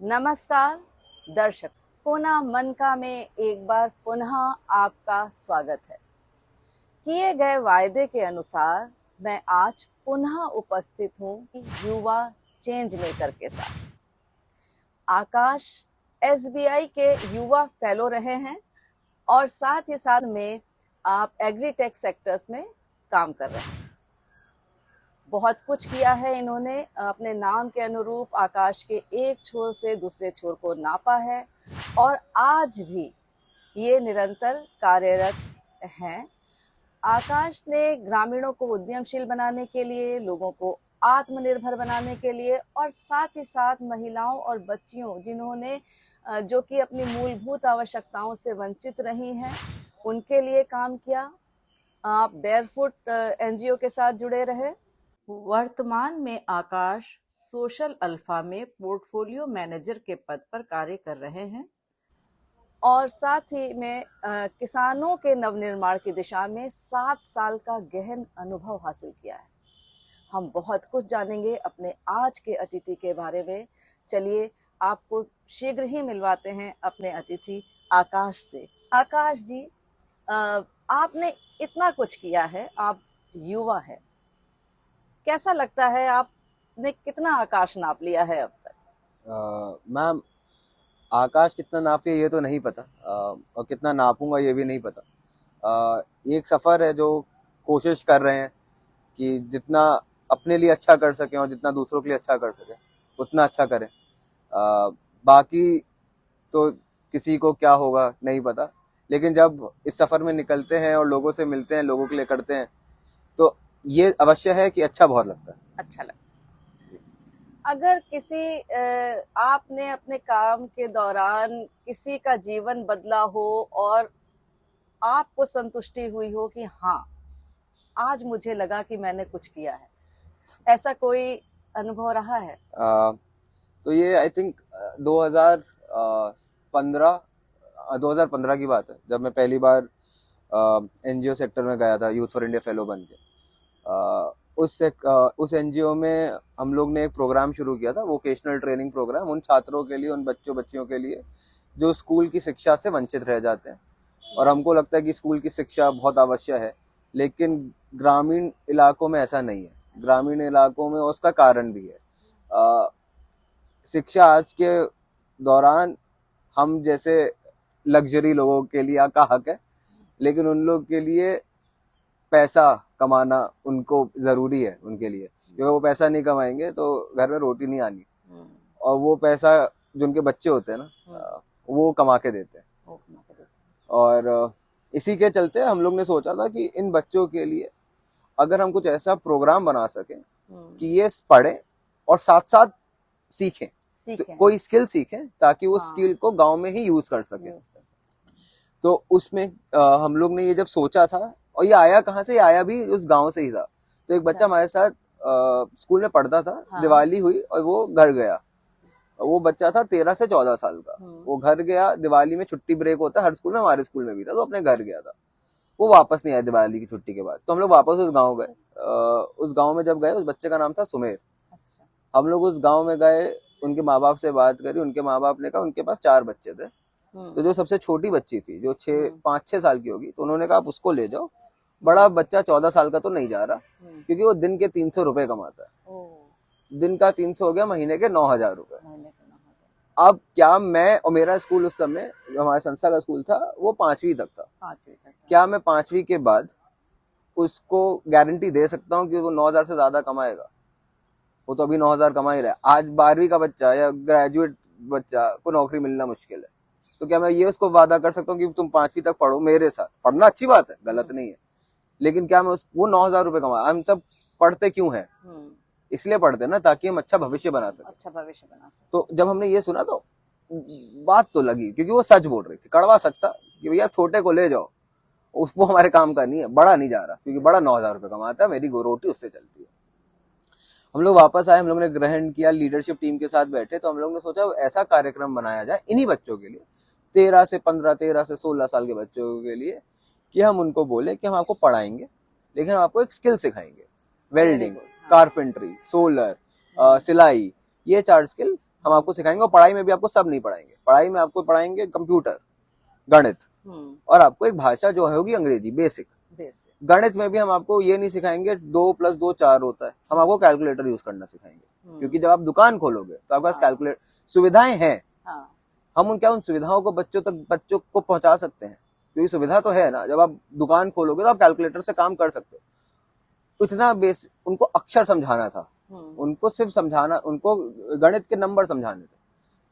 नमस्कार दर्शक, कोना मन का में एक बार पुनः आपका स्वागत है। किए गए वायदे के अनुसार मैं आज पुनः उपस्थित हूँ युवा चेंज मेकर के साथ। आकाश एसबीआई के युवा फेलो रहे हैं और साथ ही साथ में आप एग्रीटेक सेक्टर्स में काम कर रहे हैं। बहुत कुछ किया है इन्होंने, अपने नाम के अनुरूप आकाश के एक छोर से दूसरे छोर को नापा है और आज भी ये निरंतर कार्यरत हैं। आकाश ने ग्रामीणों को उद्यमशील बनाने के लिए, लोगों को आत्मनिर्भर बनाने के लिए और साथ ही साथ महिलाओं और बच्चियों जिन्होंने जो कि अपनी मूलभूत आवश्यकताओं से वंचित रही हैं, उनके लिए काम किया। आप बेयरफुट एनजीओ के साथ जुड़े रहे। वर्तमान में आकाश सोशल अल्फा में पोर्टफोलियो मैनेजर के पद पर कार्य कर रहे हैं और साथ ही में किसानों के नवनिर्माण की दिशा में 7 साल का गहन अनुभव हासिल किया है। हम बहुत कुछ जानेंगे अपने आज के अतिथि के बारे में। चलिए आपको शीघ्र ही मिलवाते हैं अपने अतिथि आकाश से। आकाश जी, आपने इतना कुछ किया है, आप युवा है, कैसा लगता है? आपने कितना आकाश नाप लिया है अब तक? मैम, आकाश कितना नाप लिया ये तो नहीं पता, और कितना नापूंगा ये भी नहीं पता। एक सफ़र है जो कोशिश कर रहे हैं कि जितना अपने लिए अच्छा कर सकें और जितना दूसरों के लिए अच्छा कर सकें उतना अच्छा करें। बाकी तो किसी को क्या होगा नहीं पता, लेकिन जब इस सफ़र में निकलते हैं और लोगों से मिलते हैं, लोगों के लिए करते हैं, तो ये अवश्य है कि अच्छा बहुत लगता है। अच्छा लगता है। अगर किसी आपने अपने काम के दौरान किसी का जीवन बदला हो और आपको संतुष्टि हुई हो कि हाँ, आज मुझे लगा कि मैंने कुछ किया है, ऐसा कोई अनुभव रहा है? तो ये आई थिंक 2015 की बात है, जब मैं पहली बार एनजीओ सेक्टर में गया था यूथ फॉर इंडिया फेलो बन के। उस एनजीओ में हम लोग ने एक प्रोग्राम शुरू किया था, वोकेशनल ट्रेनिंग प्रोग्राम, उन छात्रों के लिए, उन बच्चियों के लिए जो स्कूल की शिक्षा से वंचित रह जाते हैं। और हमको लगता है कि स्कूल की शिक्षा बहुत आवश्यक है, लेकिन ग्रामीण इलाकों में ऐसा नहीं है। ग्रामीण इलाकों में उसका कारण भी है। शिक्षा आज के दौरान हम जैसे लग्जरी लोगों के लिए का हक है, लेकिन उन लोग के लिए पैसा कमाना उनको जरूरी है उनके लिए, क्योंकि वो पैसा नहीं कमाएंगे तो घर में रोटी नहीं आनी। और वो पैसा जो उनके बच्चे होते हैं ना, वो कमा के देते हैं। और इसी के चलते हम लोग ने सोचा था कि इन बच्चों के लिए अगर हम कुछ ऐसा प्रोग्राम बना सकें कि ये पढ़ें और साथ साथ सीखें। तो कोई स्किल सीखें ताकि वो स्किल को गांव में ही यूज कर सकें। तो उसमें हम लोग ने ये जब सोचा था, और ये आया कहाँ से? ये आया भी उस गांव से ही था। तो एक बच्चा हमारे साथ स्कूल में पढ़ता था। हाँ। दिवाली हुई और वो घर गया। वो बच्चा था 13 से 14 साल का। वो घर गया, दिवाली में छुट्टी ब्रेक होता है हर स्कूल में, हमारे स्कूल में भी था, तो अपने घर गया था। वो वापस नहीं आया दिवाली की छुट्टी के बाद। तो हम लोग वापस उस गाँव गए। उस गाँव में जब गए, उस बच्चे का नाम था सुमेर। हम लोग उस गाँव में गए, उनके माँ बाप से बात करी। उनके माँ बाप ने कहा, उनके पास 4 बच्चे थे, तो जो सबसे छोटी बच्ची थी जो 5-6 साल की होगी, तो उन्होंने कहा आप उसको ले जाओ। बड़ा बच्चा 14 साल का तो नहीं जा रहा, क्योंकि वो दिन के 300 रुपए कमाता है। दिन का 300 हो गया, महीने के 9,000 रुपए। अब क्या मैं, और मेरा स्कूल उस समय, जो हमारे संस्था का स्कूल था, वो 5वीं तक था। क्या मैं 5वीं के बाद उसको गारंटी दे सकता हूँ कि वो 9,000 से ज्यादा कमाएगा? वो तो अभी 9,000 कमा ही रहा है। आज 12वीं का बच्चा या ग्रेजुएट बच्चा को नौकरी मिलना मुश्किल है। तो क्या मैं ये उसको वादा कर सकता हूँ कि तुम 5वीं तक पढ़ो मेरे साथ? पढ़ना अच्छी बात है, गलत नहीं है, लेकिन क्या मैं वो 9,000 रुपए कमा? हम सब पढ़ते क्यों हैं? इसलिए पढ़ते ना, ताकि हम अच्छा भविष्य बना सके। तो जब हमने ये सुना तो बात तो लगी, क्योंकि वो सच बोल रही थी, कड़वा सच था कि भैया छोटे को ले जाओ, वो हमारे काम का नहीं है। बड़ा नहीं जा रहा, क्योंकि बड़ा 9,000 रुपए कमाता है, मेरी रोटी उससे चलती है। हम लोग वापस आए, हम लोग ने ग्रहण किया, लीडरशिप टीम के साथ बैठे, तो हम लोग ने सोचा ऐसा कार्यक्रम बनाया जाए इन्हीं बच्चों के लिए, 13 से 16 साल के बच्चों के लिए, कि हम उनको बोले कि हम आपको पढ़ाएंगे, लेकिन हम आपको एक स्किल सिखाएंगे। वेल्डिंग, कारपेंट्री, सोलर, सिलाई, ये 4 स्किल हम आपको सिखाएंगे। और पढ़ाई में भी आपको सब नहीं पढ़ाएंगे, पढ़ाई में आपको पढ़ाएंगे कंप्यूटर, गणित, और आपको एक भाषा जो है होगी अंग्रेजी, बेसिक। गणित में भी हम आपको ये नहीं सिखाएंगे 2 + 2 4 होता है, हम आपको कैलकुलेटर यूज करना सिखाएंगे। क्योंकि जब आप दुकान खोलोगे तो आपके पास कैलकुलेटर, सुविधाएं हैं, हम उन सुविधाओं को बच्चों को पहुंचा सकते हैं, क्योंकि सुविधा तो है ना। जब आप दुकान खोलोगे तो आप कैलकुलेटर से काम कर सकते हो। इतना बेस उनको अक्षर समझाना था, उनको सिर्फ समझाना, उनको गणित के नंबर समझाने थे।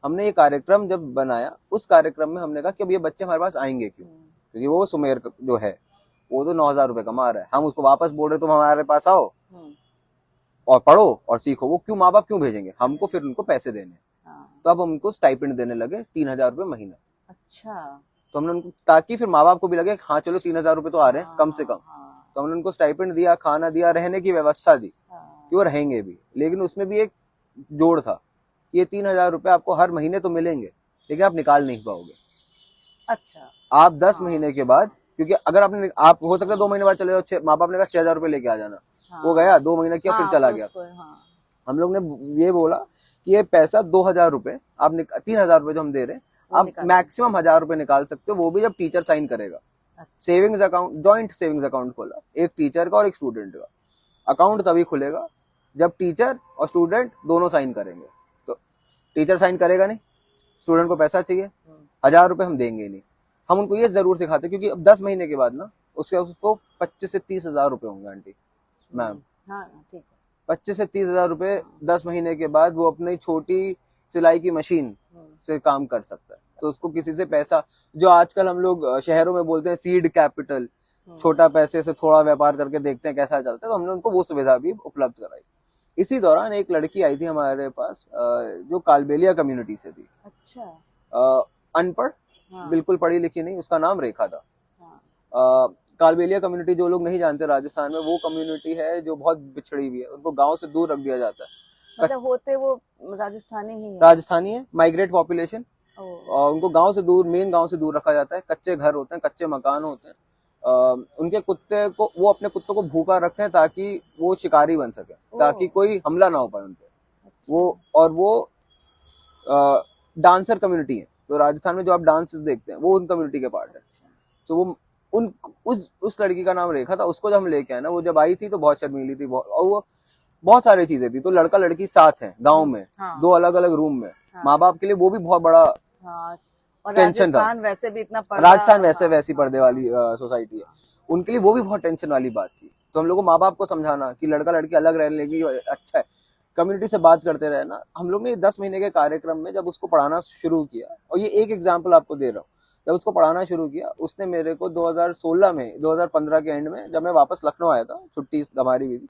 हमने ये कार्यक्रम जब बनाया, उस कार्यक्रम में हमने कहा कि अब ये बच्चे हमारे पास आएंगे क्यों, क्योंकि वो सुमेर जो है वो तो 9,000 रुपए कमा रहा है, हम उसको वापस बोल रहे तुम हमारे पास आओ और पढ़ो और सीखो। वो क्यों, माँ बाप क्यों भेजेंगे हमको, फिर उनको पैसे देने। तो अब हम उनको स्टाइपेंड देने लगे 3,000 रुपए महीना। अच्छा। तो हमने उनको, ताकि फिर माँ बाप को भी लगे हाँ चलो 3,000 रुपए तो आ रहे हैं कम से कम। तो हमने उनको स्टाइपेंड दिया, खाना दिया, रहने की व्यवस्था दी कि वो रहेंगे भी। लेकिन उसमें भी एक जोड़ था कि ये 3,000 रुपए आपको हर महीने तो मिलेंगे, लेकिन आप निकाल नहीं पाओगे। अच्छा। आप 10 महीने के बाद, क्योंकि अगर आप हो सकता है 2 महीने बाद चले जाओ, माँ बाप ने कहा 6,000 रुपए लेके आ जाना, वो गया 2 महीना किया, फिर चला गया। हम लोग ने ये बोला कि ये पैसा 2,000 रुपए आप 3,000 रुपए जो हम दे रहे हैं, आप मैक्सिमम 1,000 रुपए निकाल सकते हो, वो भी जब टीचर साइन करेगा। Savings account, joint savings account खोला, एक टीचर का और एक स्टूडेंट का। अकाउंट तभी खुलेगा जब टीचर और स्टूडेंट दोनों साइन करेंगे। तो टीचर साइन करेगा नहीं, स्टूडेंट को पैसा चाहिए, 1,000 रुपए हम देंगे नहीं। हम उनको ये जरूर सिखाते, क्योंकि अब 10 महीने के बाद ना उसको 25 से 30,000 रुपए होंगे आंटी मैम। ठीक है। 25 से 30,000 रुपए 10 महीने के बाद वो अपनी छोटी सिलाई की मशीन से काम कर सकता है। तो उसको किसी से पैसा, जो आजकल हम लोग शहरों में बोलते हैं सीड कैपिटल, छोटा पैसे से थोड़ा व्यापार करके देखते हैं कैसा चलता है, तो हमने उनको वो सुविधा भी उपलब्ध कराई। इसी दौरान एक लड़की आई थी हमारे पास जो कालबेलिया कम्युनिटी से थी। अच्छा। अनपढ़, बिल्कुल पढ़ी लिखी नहीं, उसका नाम रेखा था। कालबेलिया कम्युनिटी, जो लोग नहीं जानते, राजस्थान में वो कम्युनिटी है जो बहुत बिछड़ी हुई है, उनको गांव से दूर रख दिया जाता है। मतलब होते वो राजस्थानी ही है? राजस्थानी है, माइग्रेट पॉपुलेशन, और उनको गांव से दूर, मेन गांव से दूर रखा जाता है। कच्चे घर होते हैं, कच्चे मकान होते हैं। उनके कुत्ते को, वो अपने कुत्तों को भूखा रखते हैं ताकि वो शिकारी बन सके, ताकि कोई हमला ना हो पाए उन पे। अच्छा। वो डांसर कम्युनिटी है, तो राजस्थान में जो आप डांसेस देखते हैं वो उन कम्युनिटी के पार्ट है। तो वो उस लड़की का नाम रेखा था। उसको जब हम लेके आए ना, वो जब आई थी तो बहुत शर्मीली थी, और वो बहुत सारी चीजें थी। तो लड़का लड़की साथ हैं गांव में, 2 अलग अलग रूम में। माँ बाप के लिए वो भी बहुत बड़ा टेंशन था। वैसे भी इतना राजस्थान वैसी पर्दे वाली सोसाइटी है, उनके लिए वो भी बहुत टेंशन वाली बात थी। तो हम लोग को माँ बाप को समझाना कि लड़का लड़की अलग रहने लगी, अच्छा है, कम्युनिटी से बात करते रहे ना। हम लोग ने 10 महीने के कार्यक्रम में जब उसको पढ़ाना शुरू किया, और ये एक एग्जाम्पल आपको दे रहा हूँ, जब उसको पढ़ाना शुरू किया, उसने मेरे को 2016 में, 2015 के एंड में, जब मैं वापस लखनऊ आया था, छुट्टी हमारी हुई थी,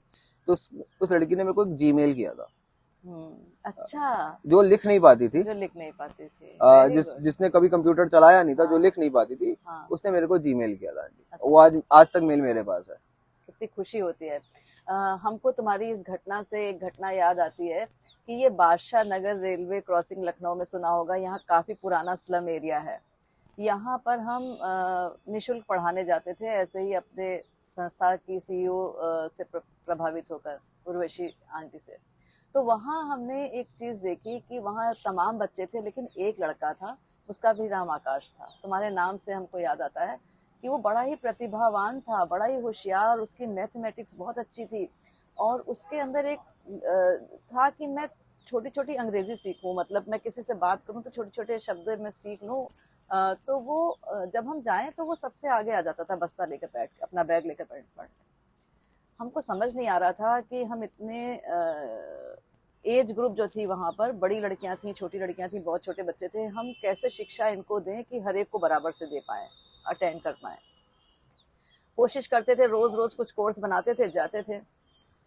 तो उस लड़की ने मेरे को एक जीमेल किया था। अच्छा। जो लिख नहीं पाती थी, जिसने कभी कंप्यूटर चलाया नहीं था, जो लिख नहीं पाती थी, उसने मेरे को जीमेल किया था। अच्छा। वो आज तक मेल मेरे पास है। कितनी खुशी होती है। हमको तुम्हारी इस घटना से एक घटना याद आती है कि ये बादशाह नगर रेलवे क्रॉसिंग लखनऊ में सुना होगा, यहाँ काफी पुराना स्लम एरिया है। यहाँ पर हम निशुल्क पढ़ाने जाते थे, ऐसे ही अपने संस्था की सीईओ से प्रभावित होकर, उर्वशी आंटी से। तो वहाँ हमने एक चीज़ देखी कि वहाँ तमाम बच्चे थे, लेकिन एक लड़का था, उसका भी नाम आकाश था। तुम्हारे नाम से हमको याद आता है कि वो बड़ा ही प्रतिभावान था, बड़ा ही होशियार, उसकी मैथमेटिक्स बहुत अच्छी थी, और उसके अंदर एक था कि मैं छोटी छोटी अंग्रेजी सीखूं, मतलब मैं किसी से बात करूं तो छोटे छोटे शब्द मैं सीख लूं। तो वो जब हम जाएं तो वो सबसे आगे आ जाता था, बस्ता लेकर बैठ, अपना बैग लेकर बैठ। हमको समझ नहीं आ रहा था कि हम इतने एज ग्रुप जो थी वहाँ पर, बड़ी लड़कियां थी, छोटी लड़कियां थी, बहुत छोटे बच्चे थे, हम कैसे शिक्षा इनको दें कि हर एक को बराबर से दे पाए, अटेंड कर पाए। कोशिश करते थे, रोज रोज कुछ कोर्स बनाते थे, जाते थे।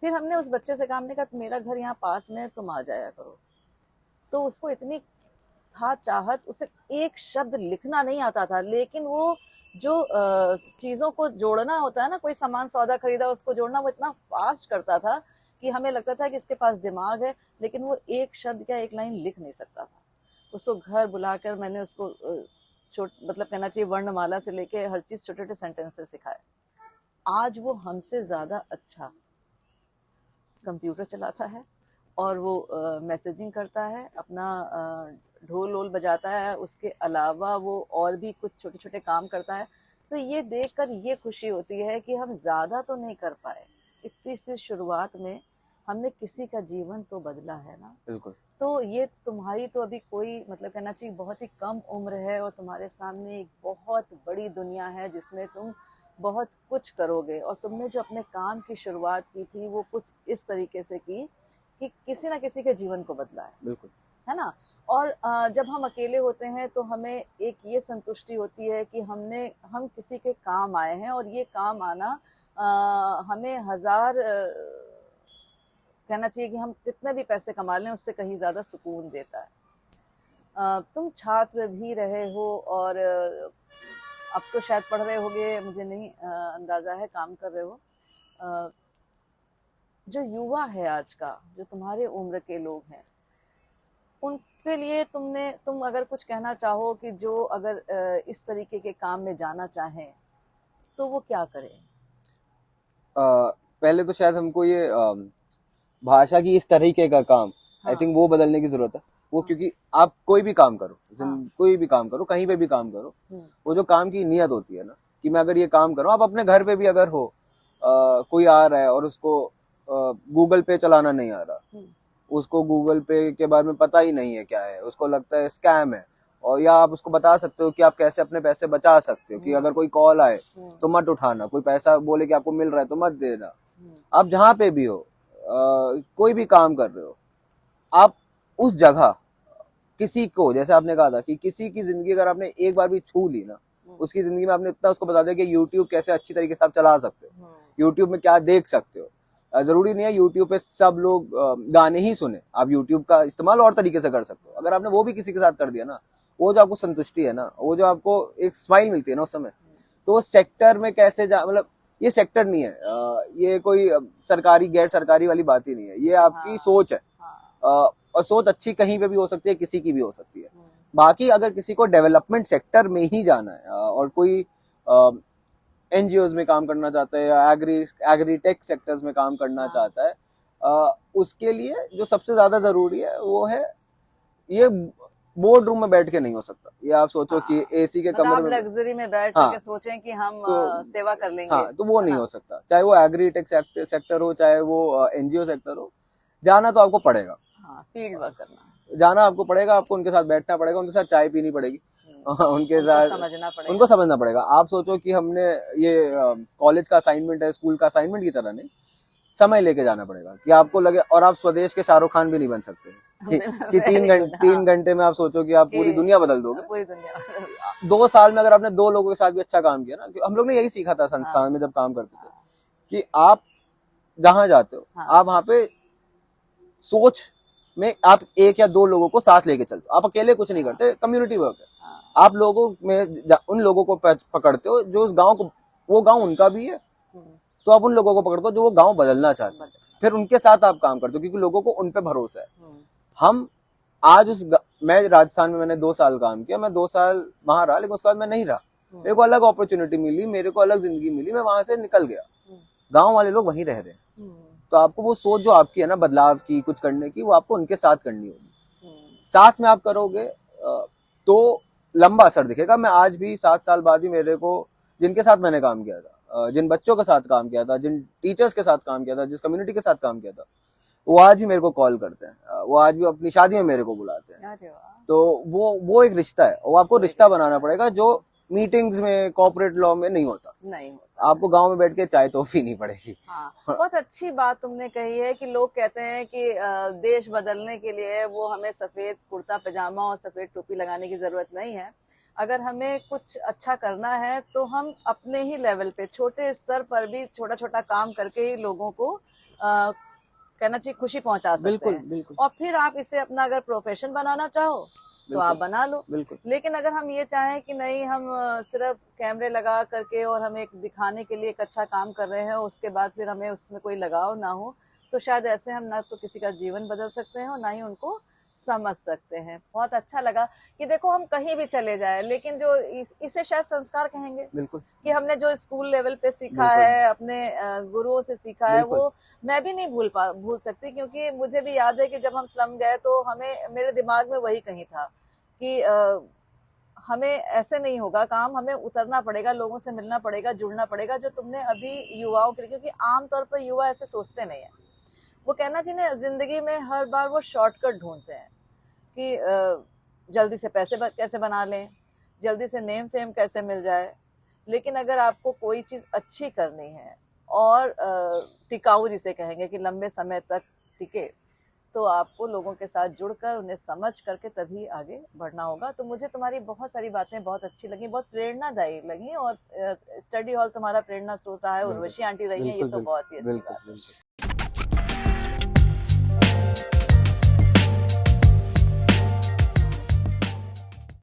फिर हमने उस बच्चे से कहा, हमने कहा मेरा घर यहाँ पास में, तुम आ जाया करो। तो उसको इतनी था चाहत, उसे एक शब्द लिखना नहीं आता था, लेकिन वो जो चीज़ों को जोड़ना होता है ना, कोई सामान सौदा खरीदा उसको जोड़ना, वो इतना फास्ट करता था कि हमें लगता था कि इसके पास दिमाग है, लेकिन वो एक शब्द या एक लाइन लिख नहीं सकता था। उसको घर बुलाकर मैंने उसको मतलब कहना चाहिए वर्णमाला से लेके हर चीज़ छोटे छोटे सेंटेंस से सिखाए। आज वो हमसे ज़्यादा अच्छा कंप्यूटर चलाता है और वो मैसेजिंग करता है, अपना ढोल वोल बजाता है, उसके अलावा वो और भी कुछ छोटे छोटे काम करता है। तो ये देखकर ये खुशी होती है कि हम ज़्यादा तो नहीं कर पाए, इतनी सी शुरुआत में हमने किसी का जीवन तो बदला है ना। बिल्कुल। तो ये तुम्हारी तो अभी कोई मतलब कहना चाहिए बहुत ही कम उम्र है और तुम्हारे सामने एक बहुत बड़ी दुनिया है जिसमें तुम बहुत कुछ करोगे। और तुमने जो अपने काम की शुरुआत की थी वो कुछ इस तरीके से की कि किसी ना किसी के जीवन को बदला बिल्कुल। है ना। और जब हम अकेले होते हैं तो हमें एक ये संतुष्टि होती है कि हम किसी के काम आए हैं, और ये काम आना हमें हजार कहना चाहिए कि हम कितने भी पैसे कमा लें उससे कहीं ज़्यादा सुकून देता है। तुम छात्र भी रहे हो और अब तो शायद पढ़ रहे होगे, मुझे नहीं अंदाज़ा है, काम कर रहे हो। जो युवा है आज का, जो तुम्हारे उम्र के लोग हैं, उनके लिए तुम अगर कुछ कहना चाहो कि जो अगर इस तरीके के काम में जाना चाहें तो वो क्या करें? पहले तो शायद हमको ये भाषा की इस तरीके का काम, आई हाँ। थिंक वो बदलने की जरूरत है। वो क्योंकि आप कोई भी काम करो, हाँ। कोई भी काम करो, कहीं पे भी काम करो, वो जो काम की नियत होती है ना कि मैं अगर ये काम करूँ, आप अपने घर पे भी अगर हो, कोई आ रहा है और उसको गूगल पे चलाना नहीं आ रहा, उसको गूगल पे के बारे में पता ही नहीं है क्या है, उसको लगता है स्कैम है, और या आप उसको बता सकते हो कि आप कैसे अपने पैसे बचा सकते हो, कि अगर कोई कॉल आए तो मत उठाना, कोई पैसा बोले कि आपको मिल रहा है तो मत देना। आप जहाँ पे भी हो, कोई भी काम कर रहे हो, आप उस जगह किसी को, जैसे आपने कहा था कि किसी की जिंदगी अगर आपने एक बार भी छू ली ना, उसकी जिंदगी में आपने इतना उसको बता दिया कि यूट्यूब कैसे अच्छी तरीके से आप चला सकते हो, यूट्यूब में क्या देख सकते हो। जरूरी नहीं है यूट्यूब पे सब लोग गाने ही सुने, आप यूट्यूब का इस्तेमाल और तरीके से कर सकते हो। अगर आपने वो भी किसी के साथ कर दिया ना, वो जो आपको संतुष्टि है ना, वो जो आपको एक स्माइल मिलती है ना उस समय, तो वो सेक्टर में कैसे मतलब ये सेक्टर नहीं है, ये कोई सरकारी गैर सरकारी वाली बात ही नहीं है, ये आपकी सोच है। और सोच अच्छी कहीं पे भी हो सकती है, किसी की भी हो सकती है। बाकी अगर किसी को डेवलपमेंट सेक्टर में ही जाना है और कोई एनजीओज में काम करना चाहता है या एग्रीटेक सेक्टर्स में काम करना चाहता है, उसके लिए जो सबसे ज्यादा जरूरी है वो है, ये बोर्ड रूम में बैठ के नहीं हो सकता। ये आप सोचो कि एसी के कमरे में लग्जरी में बैठ के सोचें कि हम सेवा कर लेंगे, हाँ, तो वो नहीं हो सकता। चाहे वो एग्रीटेक सेक्टर हो, चाहे वो एनजीओ सेक्टर हो, जाना तो आपको पड़ेगा। फील्ड वर्क करना, जाना आपको पड़ेगा, आपको उनके साथ बैठना पड़ेगा, उनके साथ चाय पीनी पड़ेगी, उनके साथ उनको समझना पड़ेगा। आप सोचो कि हमने ये कॉलेज का असाइनमेंट है, स्कूल का असाइनमेंट की तरह नहीं, समय लेके जाना पड़ेगा कि आपको लगे। और आप स्वदेश के शाहरुख खान भी नहीं बन सकते कि 3 घंटे में आप सोचो कि आप पूरी दुनिया बदल दोगे। पूरी दुनिया 2 साल में अगर आपने 2 लोगों के साथ भी अच्छा काम किया ना, हम लोग ने यही सीखा था संस्थान में जब काम करते थे, कि आप जहां जाते हो, आप वहां पे सोच में आप 1 या 2 लोगों को साथ लेके चलते हो। आप अकेले कुछ नहीं करते, कम्युनिटी वर्क है। आप लोगों में उन लोगों को पकड़ते हो जो उस गांव को, वो गांव उनका भी है, तो आप उन लोगों को पकड़ते हो जो वो गांव बदलना चाहते हैं, फिर उनके साथ आप काम करते हो, क्योंकि लोगों को उन पे भरोसा है। हम आज मैं राजस्थान में मैंने 2 साल काम किया, मैं 2 साल वहां रहा, लेकिन उसके बाद मैं नहीं रहा। मेरे को अलग अपॉर्चुनिटी मिली, मेरे को अलग जिंदगी मिली, मैं वहां से निकल गया। गांव वाले लोग वहीं रह रहे हैं। तो आपको वो सोच जो आपकी है ना बदलाव की, कुछ करने की, वो आपको उनके साथ करनी होगी। साथ में आप करोगे तो लंबा असर दिखेगा। मैं आज भी 7 साल बाद भी मेरे को, जिनके साथ मैंने काम किया था, जिन बच्चों के साथ काम किया था, जिन टीचर्स के साथ काम किया था, जिस कम्युनिटी के साथ काम किया था, वो आज भी मेरे को कॉल करते हैं, वो आज भी अपनी शादी में मेरे को बुलाते हैं। तो वो एक रिश्ता है, वो आपको रिश्ता बनाना पड़ेगा जो मीटिंग्स में, कॉर्पोरेट लॉ में नहीं होता। आपको गांव में बैठ के चाय तो पीनी पड़ेगी। बहुत अच्छी बात तुमने कही है कि लोग कहते हैं कि देश बदलने के लिए वो हमें सफेद कुर्ता पजामा और सफेद टोपी लगाने की जरूरत नहीं है। अगर हमें कुछ अच्छा करना है तो हम अपने ही लेवल पे, छोटे स्तर पर भी छोटा छोटा काम करके ही लोगों को कहना चाहिए खुशी पहुंचा सकते हैं। और फिर आप इसे अपना अगर प्रोफेशन बनाना चाहो तो आप बना लो। लेकिन अगर हम ये चाहें कि नहीं, हम सिर्फ कैमरे लगा करके और हम एक दिखाने के लिए एक अच्छा काम कर रहे हैं, उसके बाद फिर हमें उसमें कोई लगाव ना हो, तो शायद ऐसे हम ना तो किसी का जीवन बदल सकते हैं और ना ही उनको समझ सकते हैं। बहुत अच्छा लगा कि देखो हम कहीं भी चले जाए, लेकिन जो इसे शायद संस्कार कहेंगे, बिल्कुल कि हमने जो स्कूल लेवल पे सीखा बिल्कुल है, अपने गुरुओं से सीखा है, बिल्कुल वो मैं भी नहीं भूल सकती। क्योंकि मुझे भी याद है कि जब हम स्लम गए तो हमें, मेरे दिमाग में वही कहीं था कि हमें ऐसे नहीं होगा काम, हमें उतरना पड़ेगा, लोगों से मिलना पड़ेगा, जुड़ना पड़ेगा, जो तुमने अभी युवाओं के लिए, क्योंकि आमतौर पर युवा ऐसे सोचते नहीं है। वो कहना जिन्हें जिंदगी में हर बार वो शॉर्टकट ढूंढते हैं कि जल्दी से पैसे कैसे बना लें, जल्दी से नेम फेम कैसे मिल जाए। लेकिन अगर आपको कोई चीज अच्छी करनी है और टिकाऊ जिसे कहेंगे कि लंबे समय तक टिके, तो आपको लोगों के साथ जुड़कर उन्हें समझ करके तभी आगे बढ़ना होगा। तो मुझे तुम्हारी बहुत सारी बातें बहुत अच्छी लगी, बहुत प्रेरणादायी लगी। और स्टडी हॉल तुम्हारा प्रेरणा स्रोत रहा है, बिल्कुल उर्वशी आंटी रही हैं, ये बिल्कुल तो बिल्कुल बहुत ही अच्छी बिल्कुल बात है। बिल्कुल